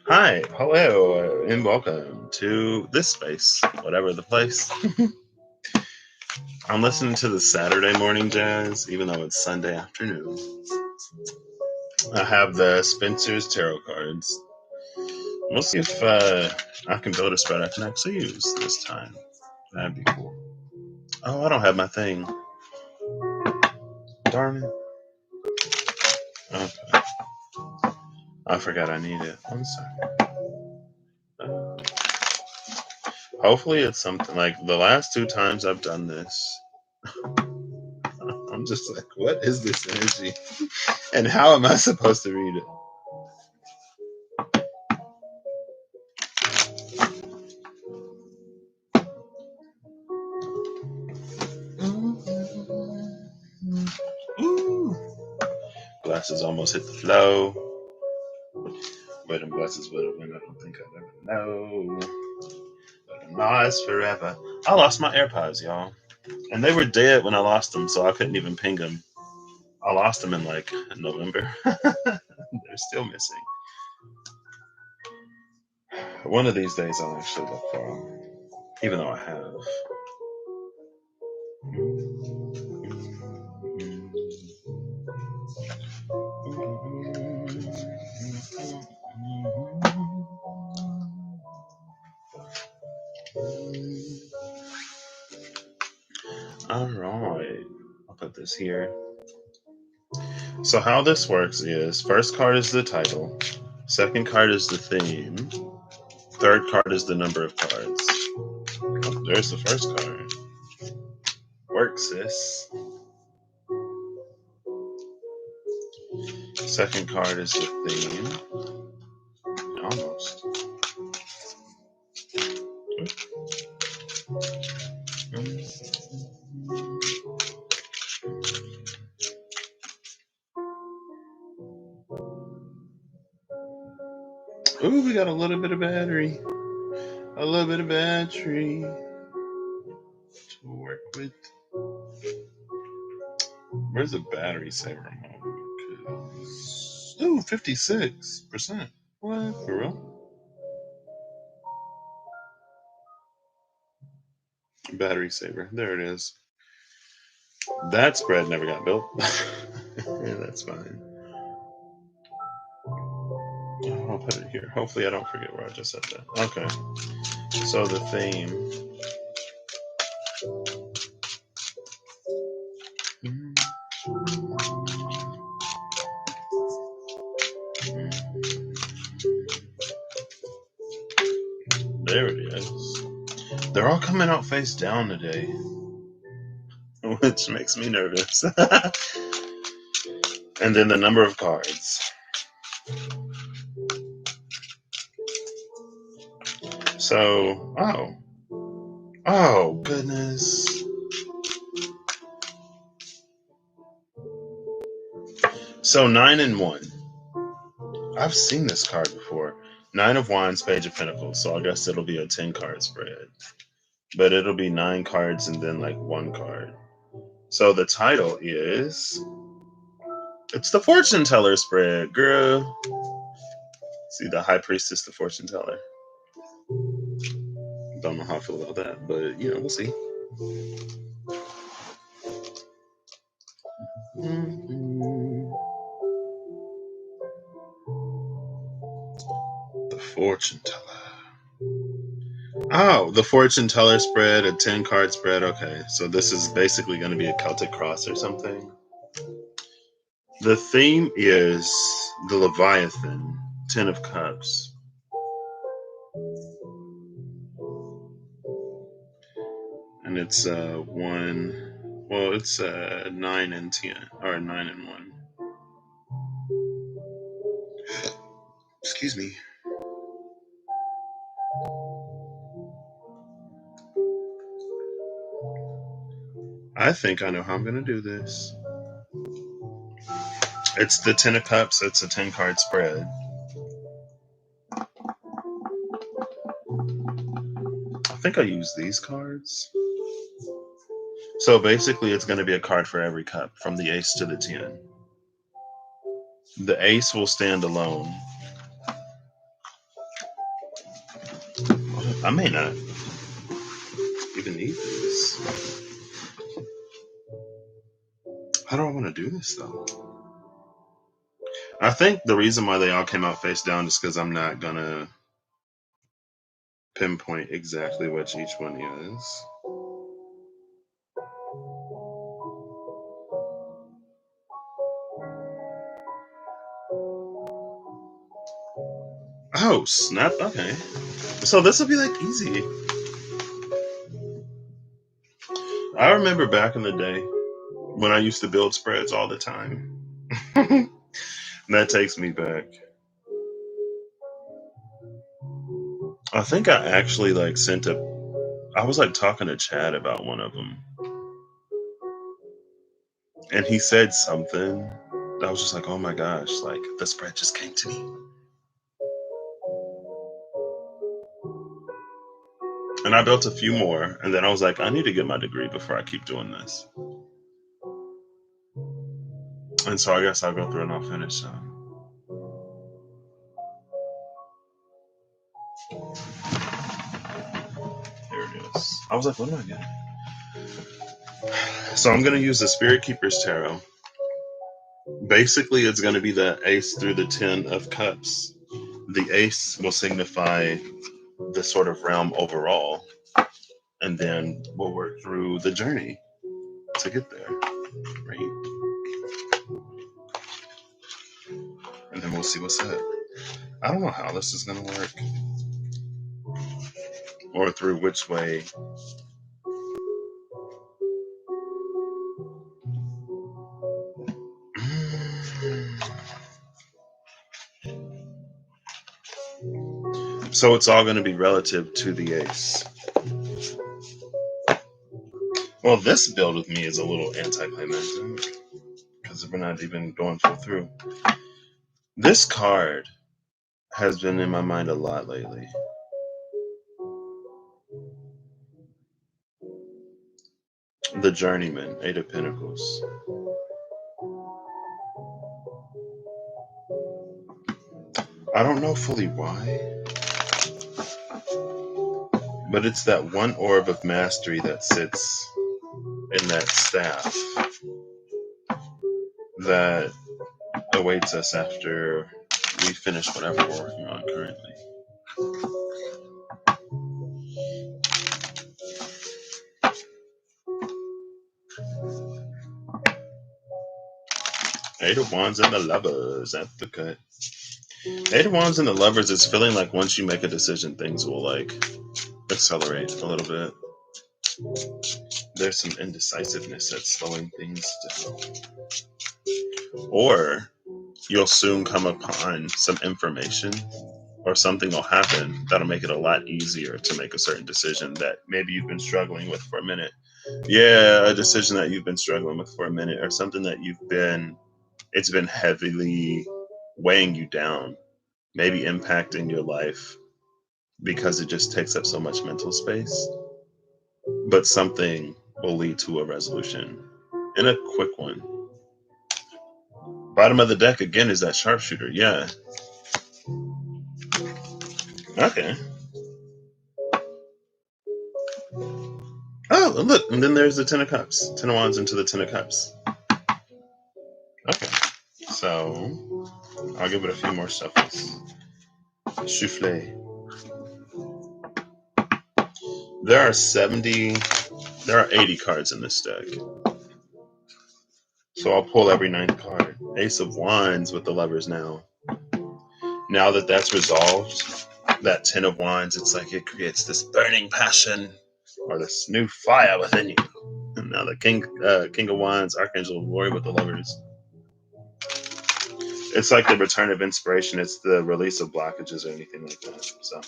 Hi, hello, and welcome to this space, whatever the place. I'm listening to the Saturday morning jazz, even though it's Sunday afternoon. I have the Spencer's tarot cards. We'll see if I can build a spread I can actually use this time. That'd be cool. Oh, I don't have my thing. Darn it. Okay. I forgot I need it. I'm sorry. Uh, Hopefully it's something like the last two times I've done this. I'm just like, what is this energy? And how am I supposed to read it? Ooh. Glasses almost hit the flow. Where them glasses would have been, I don't think I'll ever know. But I'm lost forever. I lost my AirPods, y'all. And they were dead when I lost them, so I couldn't even ping them. I lost them in like November. They're still missing. One of these days I'll actually look for them, even though I have. All right, I'll put this here. So how this works is first card is the title, second card is the theme, third card is the number of cards. Oh, there's the first card. Work, sis. Second card is the theme. Almost. Ooh, we got a little bit of battery. A little bit of battery to work with. Where's the battery saver mode? Ooh, 56%. What? For real? Battery saver. There it is. That spread never got built. Yeah, that's fine. I'll put it here. Hopefully I don't forget where I just said that. Okay. So the theme. There it is. They're all coming out face down today, which makes me nervous. And then the number of cards. So, oh goodness. So 9 and 1. I've seen this card before. 9 of Wands, Page of Pentacles. So I guess it'll be a 10 card spread. But it'll be 9 cards and then like 1 card. So the title is, it's the fortune teller spread, girl. See, the high priestess, the fortune teller. Don't know how I feel about that, but we'll see. The fortune teller. Oh, the fortune teller spread, a 10 card spread. Okay, so this is basically going to be a Celtic cross or something. The theme is the Leviathan, 10 of Cups. And it's it's 9 and 10, or 9 and 1. Excuse me. I think I know how I'm going to do this. It's the 10 of Cups, it's a 10 card spread. I think I use these cards. So basically, it's going to be a card for every cup, from the ace to the 10. The ace will stand alone. I may not even need this. How do I want to do this though? I think the reason why they all came out face down is because I'm not gonna pinpoint exactly which each one is. Oh, snap. Okay. So this will be like easy. I remember back in the day when I used to build spreads all the time. That takes me back. I think I actually like sent a. I was like talking to Chad about one of them, and he said something. I was just like, oh my gosh, like the spread just came to me. And I built a few more, and then I was like, I need to get my degree before I keep doing this. And so I guess I'll go through and I'll finish some. Here it is. I was like, what am I getting? So I'm going to use the Spirit Keeper's Tarot. Basically, it's going to be the Ace through the Ten of Cups. The Ace will signify the sort of realm overall, and then we'll work through the journey to get there, right? And then we'll see what's up. I don't know how this is going to work, or through which way. So it's all going to be relative to the Ace. Well, this build with me is a little anticlimactic because we're not even going through. This card has been in my mind a lot lately. The Journeyman, Eight of Pentacles. I don't know fully why, but it's that one orb of mastery that sits in that staff that awaits us after we finish whatever we're working on currently. Eight of Wands and the Lovers at the cut. Eight of Wands and the Lovers is feeling like once you make a decision, things will like accelerate a little bit. There's some indecisiveness that's slowing things down. Or you'll soon come upon some information or something will happen that'll make it a lot easier to make a certain decision that maybe you've been struggling with for a minute. Yeah, a decision that you've been struggling with for a minute, or something that it's been heavily weighing you down, maybe impacting your life because it just takes up so much mental space. But something will lead to a resolution, and a quick one. Bottom of the deck again is that sharpshooter. Yeah. Okay. Oh, look, and then there's the Ten of Cups. Ten of Wands into the Ten of Cups. Okay. So I'll give it a few more shuffles. Souffle. There are 80 cards in this deck. So I'll pull every ninth card. Ace of Wands with the Lovers now. Now that that's resolved, that Ten of Wands, it's like it creates this burning passion or this new fire within you. And now the King of Wands, Archangel of Glory with the Lovers. It's like the return of inspiration. It's the release of blockages or anything like that. So,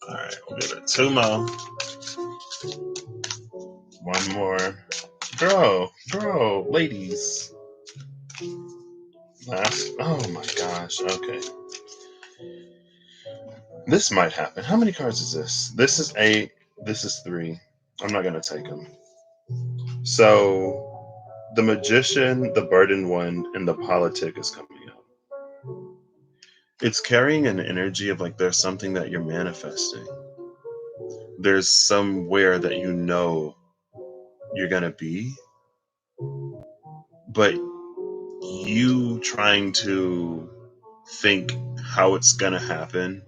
all right, we'll give it two more. One more. Bro, ladies. Last. Oh my gosh. Okay. This might happen. How many cards is this? This is 8. This is 3. I'm not going to take them. So, the Magician, the Burdened One, and the Politic is coming up. It's carrying an energy of like there's something that you're manifesting. There's somewhere that you know you're going to be, but you trying to think how it's going to happen,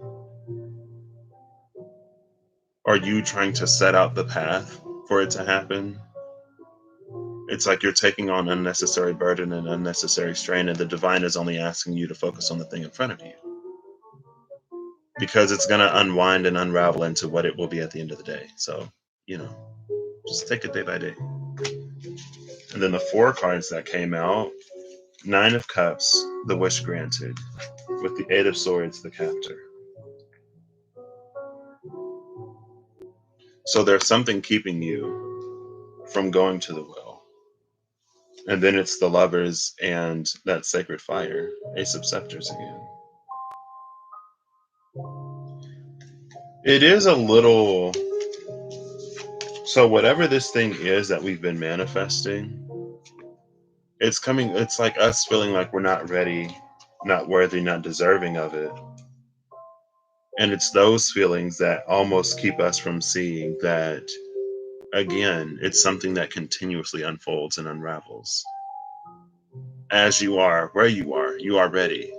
or you trying to set out the path for it to happen, it's like you're taking on unnecessary burden and unnecessary strain, and the divine is only asking you to focus on the thing in front of you because it's going to unwind and unravel into what it will be at the end of the day. So, you know, just take it day by day. And then the four cards that came out: Nine of Cups, the wish granted, with the Eight of Swords, the captor. So there's something keeping you from going to the well. And then it's the Lovers and that sacred fire, Ace of Scepters again. It is a little. So whatever this thing is that we've been manifesting, it's coming. It's like us feeling like we're not ready, not worthy, not deserving of it. And it's those feelings that almost keep us from seeing that, again, it's something that continuously unfolds and unravels. As you are, where you are ready.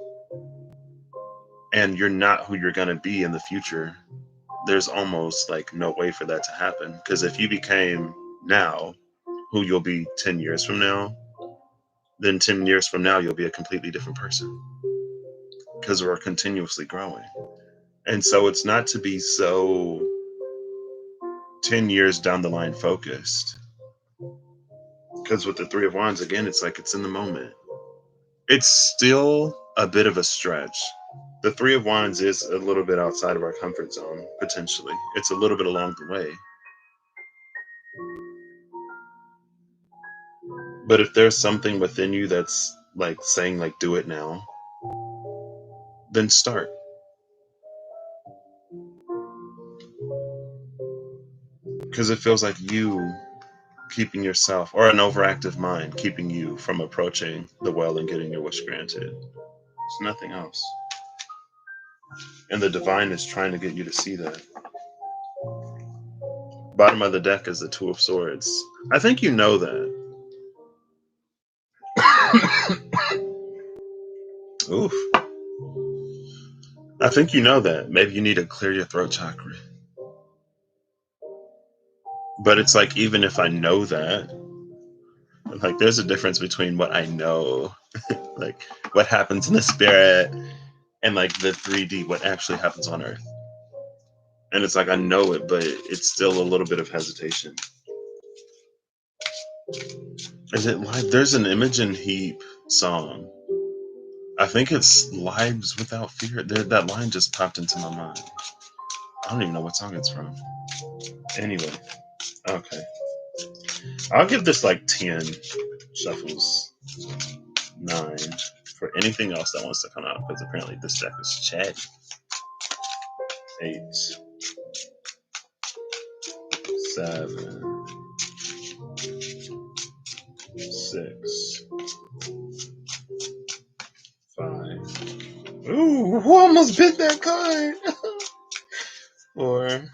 And you're not who you're going to be in the future. There's almost like no way for that to happen. Because if you became now who you'll be 10 years from now, then 10 years from now, you'll be a completely different person because we're continuously growing. And so it's not to be so 10 years down the line focused. Because with the Three of Wands, again, it's like it's in the moment. It's still a bit of a stretch. The Three of Wands is a little bit outside of our comfort zone, potentially. It's a little bit along the way. But if there's something within you that's like saying, like, do it now, then start. Because it feels like you keeping yourself, or an overactive mind keeping you from approaching the well and getting your wish granted. It's nothing else. And the divine is trying to get you to see that. Bottom of the deck is the Two of Swords. I think you know that. Oof. I think you know that. Maybe you need to clear your throat chakra. But it's like, even if I know that, like, there's a difference between what I know, like what happens in the spirit, and like the 3D, what actually happens on Earth. And it's like, I know it, but it's still a little bit of hesitation. Is it live? There's an Imogen Heap song. I think it's Lives Without Fear. That line just popped into my mind. I don't even know what song it's from. Anyway, okay. I'll give this like 10 shuffles, 9 for anything else that wants to come out, because apparently this deck is chatty. 8, 7, 6, 5. Ooh, who almost bit that card? 4.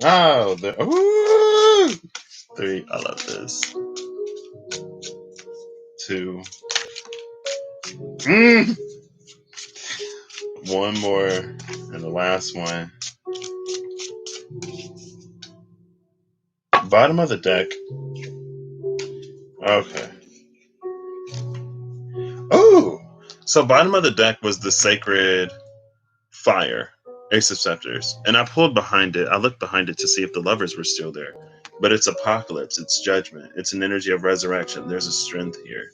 Oh, ooh! 3. I love this. 2. One more, and the last one. Bottom of the deck. Okay. Oh, so bottom of the deck was the Sacred Fire, Ace of Scepters, and I pulled behind it. I looked behind it to see if the Lovers were still there, but it's Apocalypse. It's Judgment. It's an energy of resurrection. There's a strength here.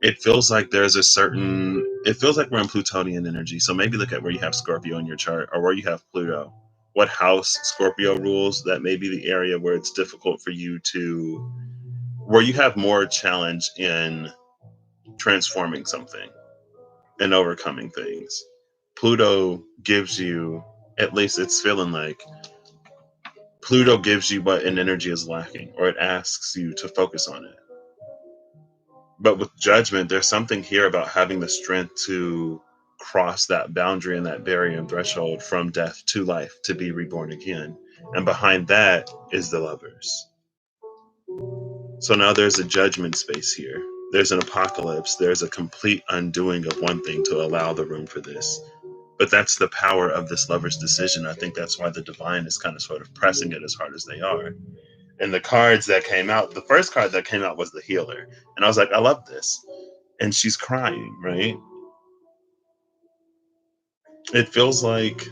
It feels like there's a certain. It feels like we're in Plutonian energy. So maybe look at where you have Scorpio in your chart, or where you have Pluto. What house Scorpio rules? That may be the area where it's difficult for you to, where you have more challenge in transforming something and overcoming things. Pluto gives you, at least it's feeling like, Pluto gives you what an energy is lacking, or it asks you to focus on it. But with Judgment, there's something here about having the strength to cross that boundary and that barrier and threshold from death to life, to be reborn again. And behind that is the Lovers. So now there's a judgment space here. There's an apocalypse. There's a complete undoing of one thing to allow the room for this. But that's the power of this Lover's decision. I think that's why the divine is kind of sort of pressing it as hard as they are. And the cards that came out, the first card that came out was the Healer. And I was like, I love this. And she's crying, right? It feels like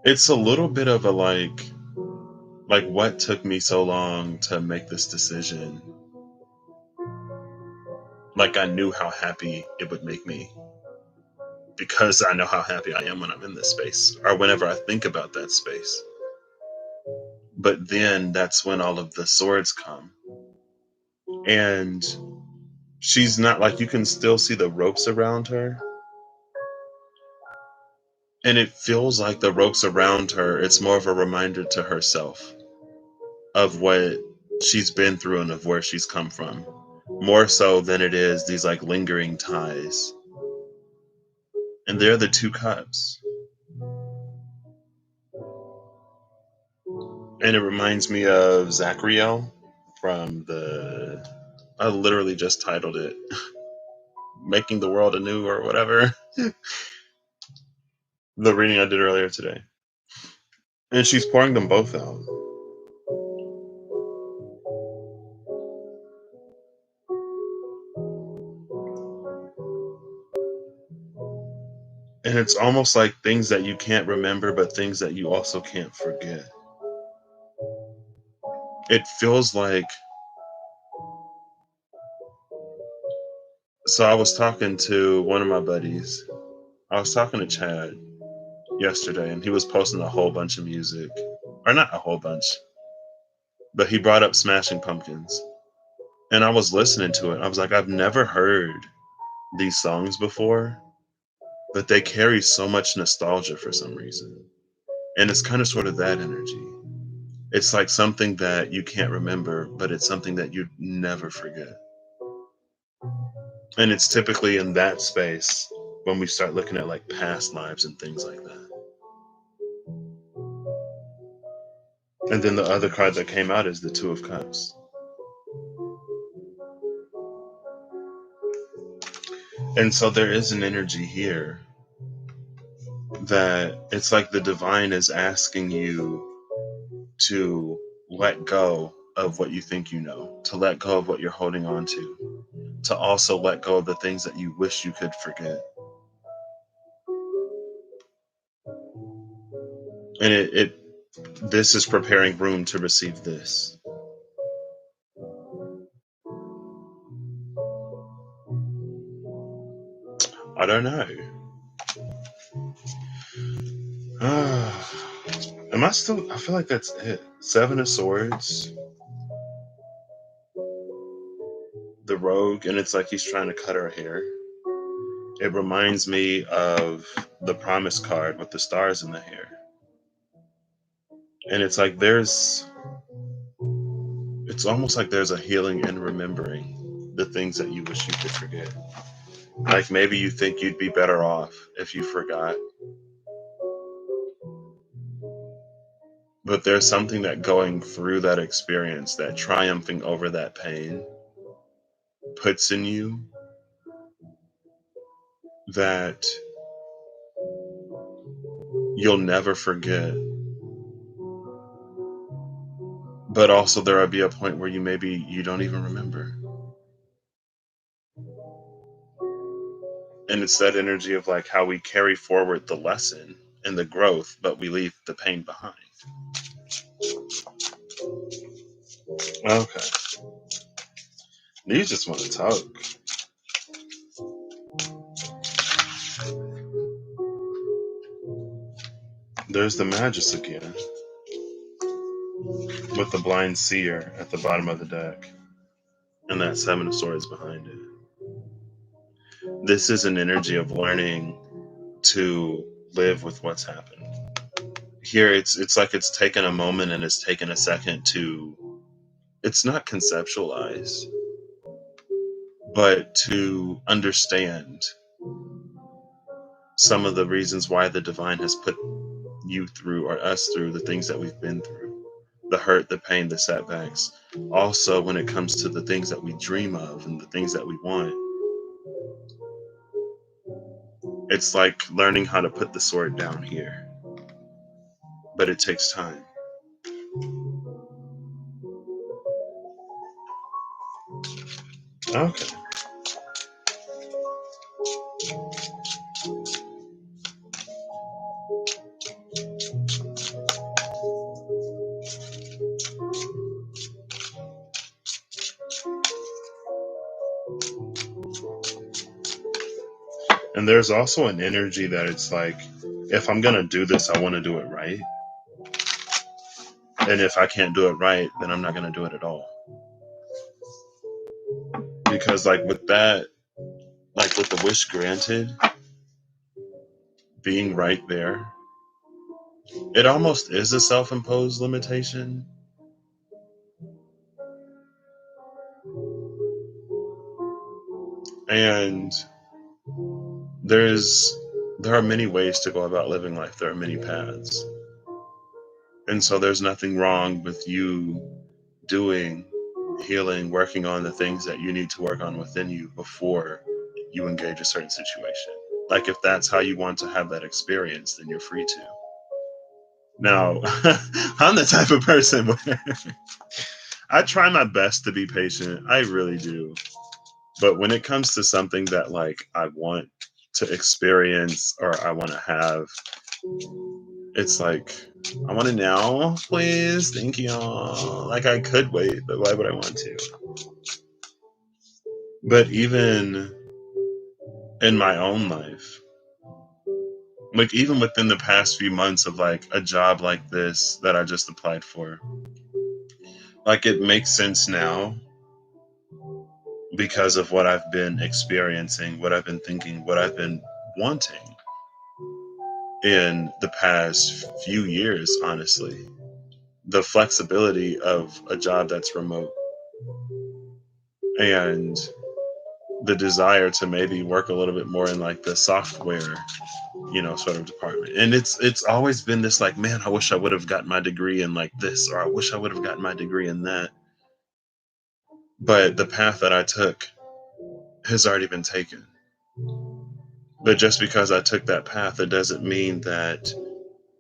it's a little bit of a like what took me so long to make this decision? Like I knew how happy it would make me because I know how happy I am when I'm in this space or whenever I think about that space. But then that's when all of the swords come. And she's not like you can still see the ropes around her. And it feels like the ropes around her, it's more of a reminder to herself of what she's been through and of where she's come from. More so than it is these like lingering ties. And they're the two cups. And it reminds me of Zachariel from I literally just titled it Making the World Anew or whatever. The reading I did earlier today. And she's pouring them both out. And it's almost like things that you can't remember, but things that you also can't forget. It feels like. So I was talking to one of my buddies. I was talking to Chad yesterday, and he was posting a whole bunch of music. Or not a whole bunch, but he brought up Smashing Pumpkins. And I was listening to it. I was like, I've never heard these songs before, but they carry so much nostalgia for some reason. And it's kind of sort of that energy. It's like something that you can't remember, but it's something that you never forget. And it's typically in that space when we start looking at like past lives and things like that. And then the other card that came out is the Two of Cups. And so there is an energy here that it's like the divine is asking you to let go of what you think you know, to let go of what you're holding on to also let go of the things that you wish you could forget. And this is preparing room to receive this. I don't know. Am I still? I feel like that's it. Seven of Swords, the Rogue, and it's like he's trying to cut her hair. It reminds me of the Promise card with the stars in the hair. And it's like it's almost like there's a healing in remembering the things that you wish you could forget. Like maybe you think you'd be better off if you forgot. But there's something that going through that experience, that triumphing over that pain, puts in you that you'll never forget. But also there'll be a point where you don't even remember. And it's that energy of like how we carry forward the lesson and the growth, but we leave the pain behind. Okay. These just want to talk. There's the Magus again, with the blind seer at the bottom of the deck, and that Seven of Swords behind it. This is an energy of learning to live with what's happened. Here, it's like it's taken a moment and it's taken a second to. It's not conceptualize, but to understand some of the reasons why the divine has put you through or us through the things that we've been through, the hurt, the pain, the setbacks. Also, when it comes to the things that we dream of and the things that we want, it's like learning how to put the sword down here, but it takes time. Okay. And there's also an energy that it's like, if I'm going to do this, I want to do it right. And if I can't do it right, then I'm not going to do it at all. Because, like, with that, like with the wish granted being right there, it almost is a self imposed limitation. And there are many ways to go about living life, there are many paths. And so there's nothing wrong with you doing healing, working on the things that you need to work on within you before you engage a certain situation. Like, if that's how you want to have that experience, then you're free to. Now, I'm the type of person where I try my best to be patient. I really do. But when it comes to something that, like, I want to experience or I want to have, it's like, I want it now, please. Thank you. Like, I could wait, but why would I want to? But even in my own life, like, even within the past few months of like a job like this that I just applied for, like, it makes sense now because of what I've been experiencing, what I've been thinking, what I've been wanting in the past few years, honestly. The flexibility of a job that's remote and the desire to maybe work a little bit more in like the software, sort of department. And it's always been this like, man, I wish I would have gotten my degree in like this, or I wish I would have gotten my degree in that. But the path that I took has already been taken. But just because I took that path, it doesn't mean that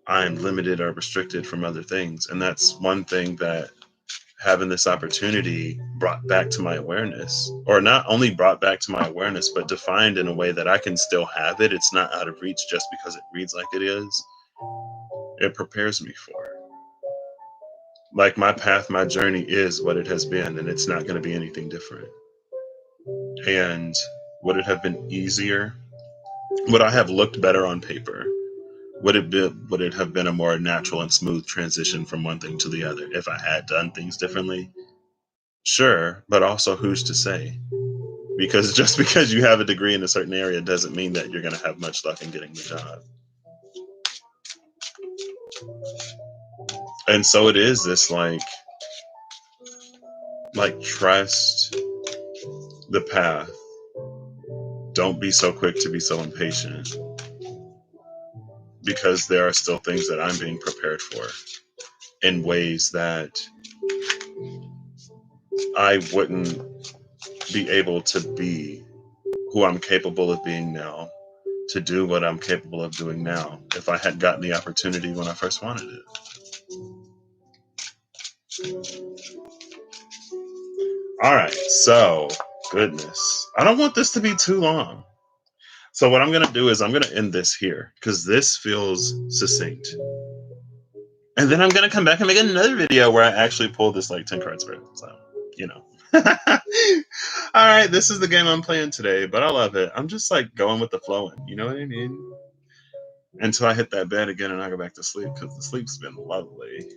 I'm limited or restricted from other things. And that's one thing that having this opportunity brought back to my awareness, or not only brought back to my awareness, but defined in a way that I can still have it. It's not out of reach just because it reads like it is. It prepares me for it. Like, my path, my journey is what it has been, and it's not going to be anything different. And would it have been easier? Would I have looked better on paper? Would it have been a more natural and smooth transition from one thing to the other if I had done things differently? Sure, but also who's to say? Because just because you have a degree in a certain area doesn't mean that you're going to have much luck in getting the job. And so it is this like trust the path. Don't be so quick to be so impatient, because there are still things that I'm being prepared for in ways that I wouldn't be able to be who I'm capable of being now, to do what I'm capable of doing now, if I had gotten the opportunity when I first wanted it. All right, so goodness, I don't want this to be too long. So what I'm going to do is I'm going to end this here because this feels succinct. And then I'm going to come back and make another video where I actually pull this like 10 card spread. So, All right, this is the game I'm playing today, but I love it. I'm just like going with the flowing. You know what I mean? Until I hit that bed again and I go back to sleep, because the sleep's been lovely.